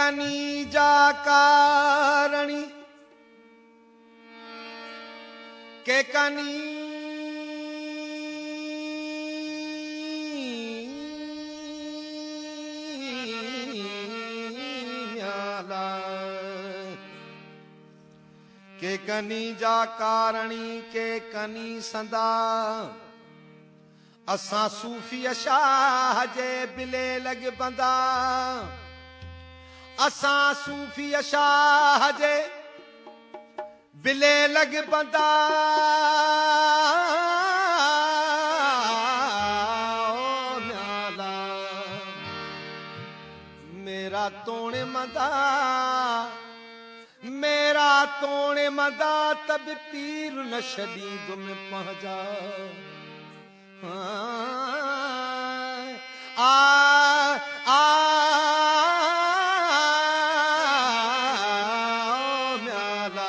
कनी जा कारणी के कनी के कनी जा कारणी के कनी संदा असा सूफी शाह जे बिले लग बंदा असा सूफी शाह जे बिले लग बंदा ओ म्याला मेरा तोणे मंदा मेरा तोणे मंदा तब पीर न छड़ी गुम पहुंचा आ आ म्याला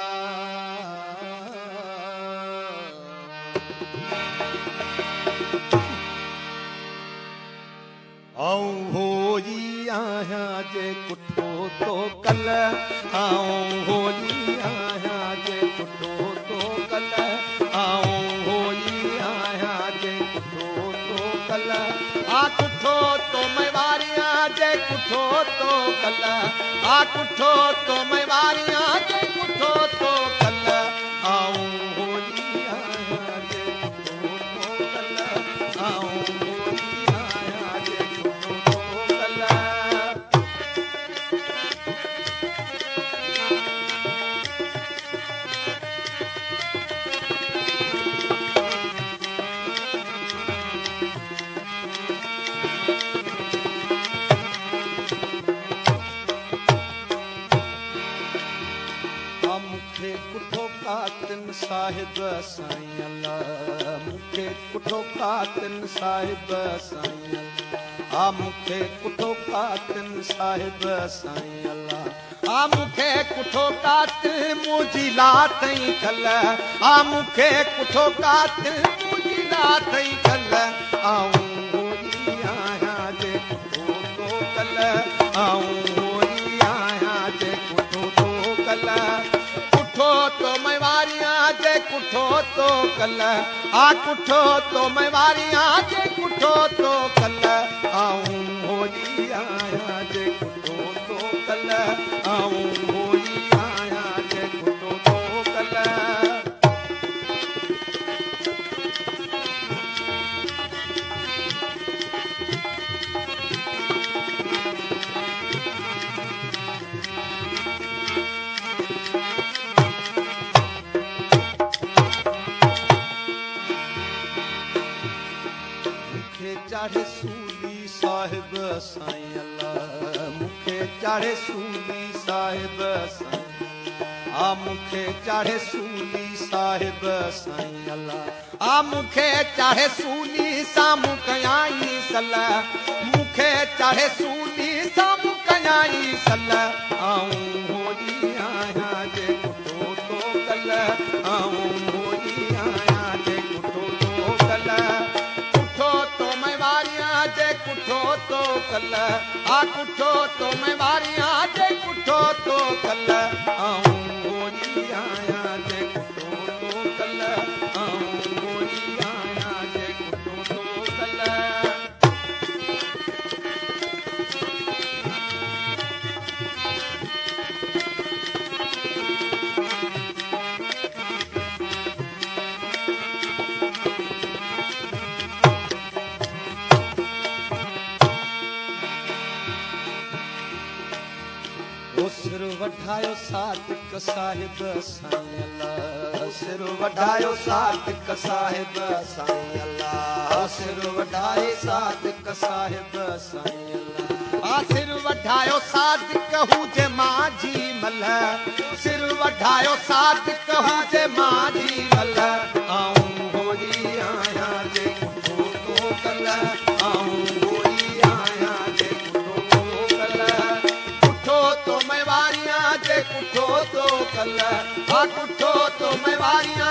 आऊं होई आया जे कुठो तो कल आऊं होई आया जे कुठो तो कल आऊं होई आया जे कुठो तो कल आ कुठो तो मैं वारियां जे कुठो तो कल आ कुठो तो मैं वारियां जे कुठो तो कल आऊं होई आया जे कुठो तो कल आऊं होई आया जे कुठो तो कल मुखे कुठो कातिन साहिब साईं अल्लाह मुखे कुठो कातिन साहिब साईं अल्लाह आ मुखे कुठो कातिन साहिब साईं अल्लाह आ मुखे कुठो कातिन मुंहिंजी लातई कल आ मुखे कुठो कातिन मुंहिंजी लातई कल आऊं होई आया जे कुठो तो कल आऊं होई आया जे कुठो तो कल कुठो तो मैं वारियां जे कुठो तो कल आ कुठो तो मैं वारियां जे कुठो तो कल आऊं होई आया जे कुठो तो कल आऊं होई आया जे कुठो तो कल चाढ़े सूली साहिब साईं अल्लाह मुखे चाढ़े सूली साहिब साईं आ मुखे चाढ़े सूली साहिब साईं अल्लाह आ मुखे चाढ़े सूली सामू कयाई सलाह मुखे चाढ़े सूली सामू कयाई सलाह आऊं होई आया जे कुठो तो कल आऊं होई आया जे कुठो तो कल जे कुठो तो कल आ कुठो तो मैं वारियां जे कुठो तो कल आऊं होई आया जे कुठो तो कल आऊं होई आया जे कुठो तो कल सिर वठायो सादिक साहिब साईं अल्लाह सिर वठायो सादिक साहिब साईं अल्लाह सिर वठाए सादिक साहिब साईं अल्लाह आ सिर वठायो सादिक हुजे माजी मल सिर वठायो सादिक हुजे माजी मल आऊं होई आया जे कुठो तो कल आऊं होई आया जे कुठो तो कल कुठो तो मैं वारियां जे कुठो तो कल आ कुठो तो मैं वारियां